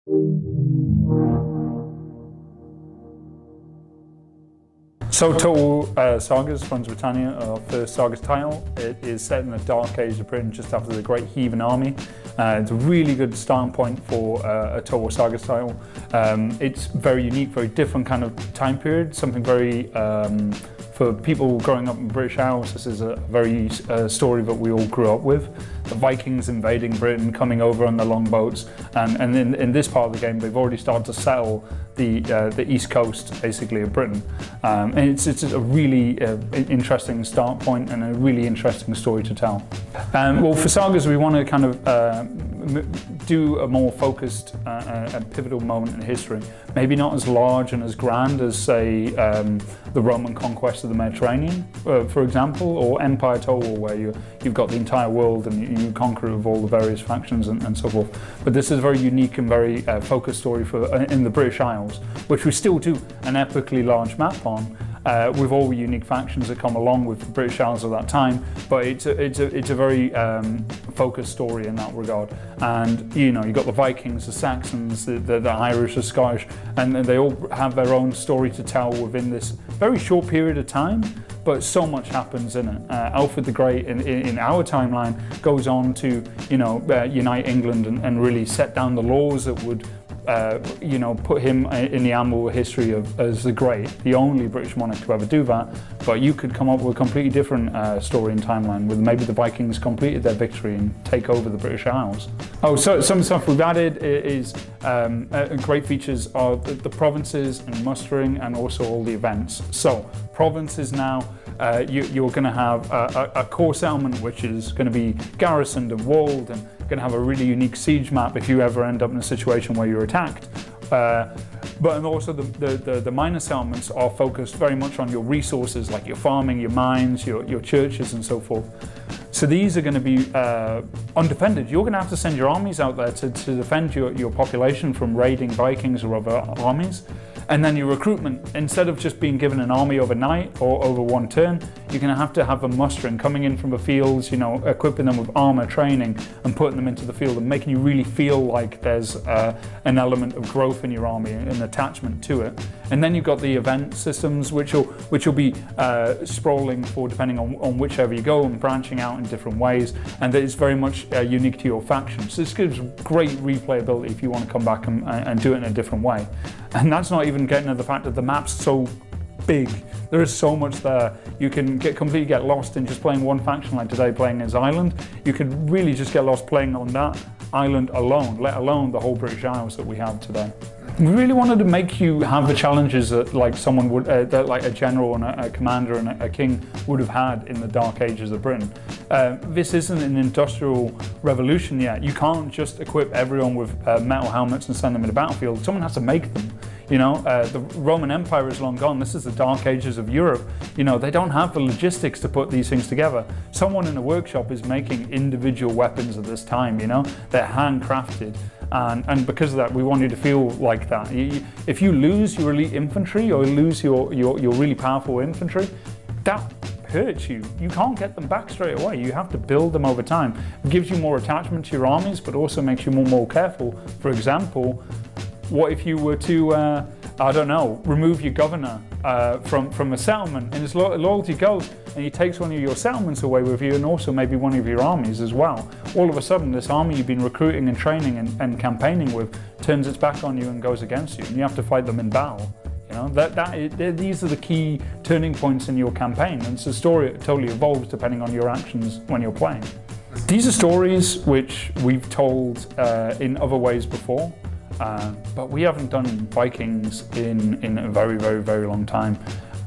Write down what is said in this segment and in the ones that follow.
So Total Sagas from Britannia, our first Sagas title. It is set in the Dark Age of Britain just after the Great Heathen Army. It's a really good starting point for a Total War Saga title. It's very unique, very different kind of time period, something very, for people growing up in British Isles, this is a very story that we all grew up with. The Vikings invading Britain, coming over on the longboats, and in this part of the game they've already started to settle the east coast, basically, of Britain. And it's a really interesting start point and a really interesting story to tell. Well, for Sagas we want to kind of do a more focused and pivotal moment in history. Maybe not as large and as grand as, say, the Roman conquest of the Mediterranean, for example, or Empire Total War, where you've got the entire world and you conquer it with all the various factions and so forth. But this is a very unique and very focused story in the British Isles, which we still do an epically large map on, with all the unique factions that come along with the British Isles at that time. But it's a very focused story in that regard. And you know, you've got the Vikings, the Saxons, the Irish, the Scottish, and they all have their own story to tell within this very short period of time. But so much happens in it. Alfred the Great in our timeline goes on to, you know, unite England and really set down the laws that would you know, put him in the annal history as the Great, the only British monarch to ever do that. But you could come up with a completely different story and timeline, with maybe the Vikings completed their victory and take over the British Isles. Oh, so some stuff we've added is great features are the provinces and mustering, and also all the events. So provinces now, you're going to have a core settlement which is going to be garrisoned and walled, and going to have a really unique siege map if you ever end up in a situation where you're attacked. But also the minor settlements are focused very much on your resources, like your farming, your mines, your churches and so forth. So these are going to be undefended. You're going to have to send your armies out there to defend your population from raiding Vikings or other armies. And then your recruitment, instead of just being given an army overnight or over one turn, you're going to have them mustering, coming in from the fields, you know, equipping them with armor, training, and putting them into the field, and making you really feel like there's an element of growth in your army, an attachment to it. And then you've got the event systems, which will be sprawling for depending on whichever you go, and branching out in different ways, and that is very much unique to your faction. So this gives great replayability if you want to come back and do it in a different way. And that's not even getting to the fact that the map's so big. There is so much there. You can completely get lost in just playing one faction, like today playing as Ireland. You could really just get lost playing on that island alone, let alone the whole British Isles that we have today. We really wanted to make you have the challenges that like someone would, that like a general and a commander and a king would have had in the Dark Ages of Britain. This isn't an industrial revolution yet. You can't just equip everyone with metal helmets and send them in the battlefield. Someone has to make them. You know, the Roman Empire is long gone. This is the Dark Ages of Europe. You know, they don't have the logistics to put these things together. Someone in a workshop is making individual weapons at this time, you know? They're handcrafted. And because of that, we want you to feel like that. If you lose your elite infantry or lose your really powerful infantry, that hurts you. You can't get them back straight away. You have to build them over time. It gives you more attachment to your armies, but also makes you more careful. For example, what if you were to, I don't know, remove your governor from a settlement, and his loyalty goes, and he takes one of your settlements away with you, and also maybe one of your armies as well. All of a sudden, this army you've been recruiting and training and campaigning with turns its back on you and goes against you, and you have to fight them in battle. You know, these are the key turning points in your campaign, and so the story totally evolves depending on your actions when you're playing. These are stories which we've told in other ways before. But we haven't done Vikings in a very, very, very long time,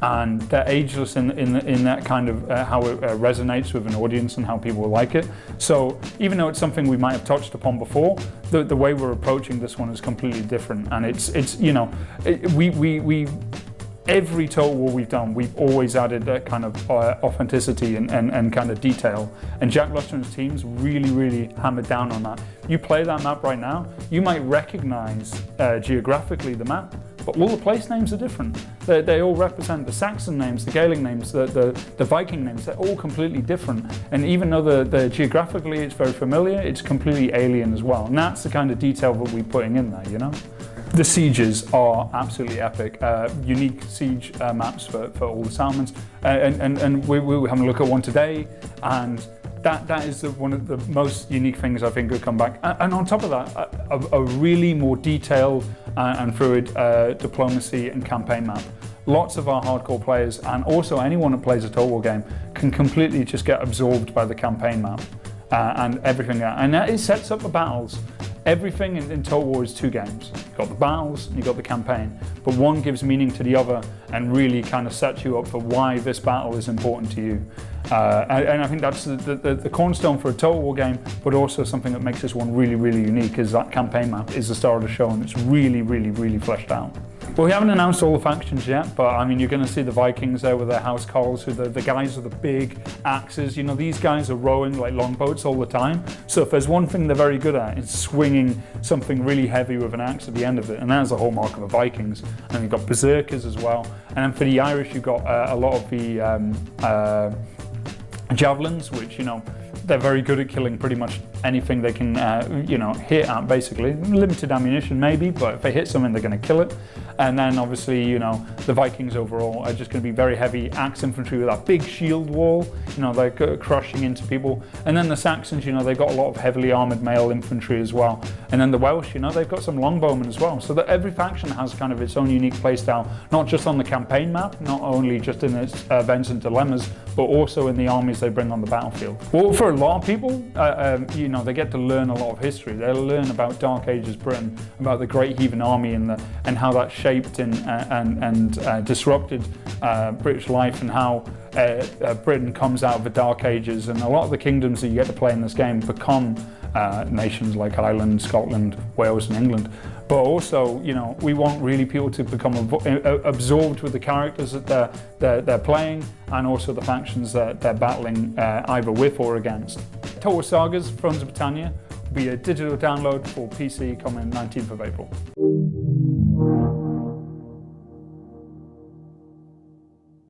and they're ageless in that kind of how it resonates with an audience and how people like it. So even though it's something we might have touched upon before, the way we're approaching this one is completely different, and it's you know, every Total War we've done, we've always added that kind of authenticity and kind of detail. And Jack Luster and his teams really hammered down on that. You play that map right now, you might recognize geographically the map, but all the place names are different. They all represent the Saxon names, the Gaelic names, the Viking names. They're all completely different. And even though the geographically it's very familiar, it's completely alien as well. And that's the kind of detail that we're putting in there, you know? The sieges are absolutely epic. Unique siege maps for all the settlements. And we're having a look at one today, and that is one of the most unique things I think would come back. And on top of that, a really more detailed and fluid diplomacy and campaign map. Lots of our hardcore players, and also anyone that plays a Total War game, can completely just get absorbed by the campaign map and everything. And it sets up the battles. Everything in Total War is 2 games. You've got the battles and you've got the campaign, but one gives meaning to the other and really kind of sets you up for why this battle is important to you. And I think that's the cornerstone for a Total War game, but also something that makes this one really, really unique is that campaign map is the star of the show, and it's really, really, really fleshed out. Well, we haven't announced all the factions yet, but I mean, you're going to see the Vikings there with their housecarls, who the guys with the big axes. You know, these guys are rowing like longboats all the time. So if there's one thing they're very good at, it's swinging something really heavy with an axe at the end of it, and that's the hallmark of the Vikings. And you've got berserkers as well. And then for the Irish, you've got a lot of the javelins, which, you know, they're very good at killing pretty much anything they can, you know, hit at, basically. Limited ammunition maybe, but if they hit something, they're going to kill it. And then obviously, you know, the Vikings overall are just going to be very heavy axe infantry with that big shield wall, you know, they're crushing into people. And then the Saxons, you know, they've got a lot of heavily armoured male infantry as well. And then the Welsh, you know, they've got some longbowmen as well. So that every faction has kind of its own unique playstyle, not just on the campaign map, not only just in its events and dilemmas, but also in the armies they bring on the battlefield. Well, for a lot of people, you know, they get to learn a lot of history. They learn about Dark Ages Britain, about the Great Heathen Army and how that shaped and disrupted British life, and how Britain comes out of the Dark Ages. And a lot of the kingdoms that you get to play in this game become nations like Ireland, Scotland, Wales and England. But also, you know, we want really people to become absorbed with the characters that they're playing, and also the factions that they're battling either with or against. Total War Saga's Thrones of Britannia will be a digital download for PC coming 19th of April.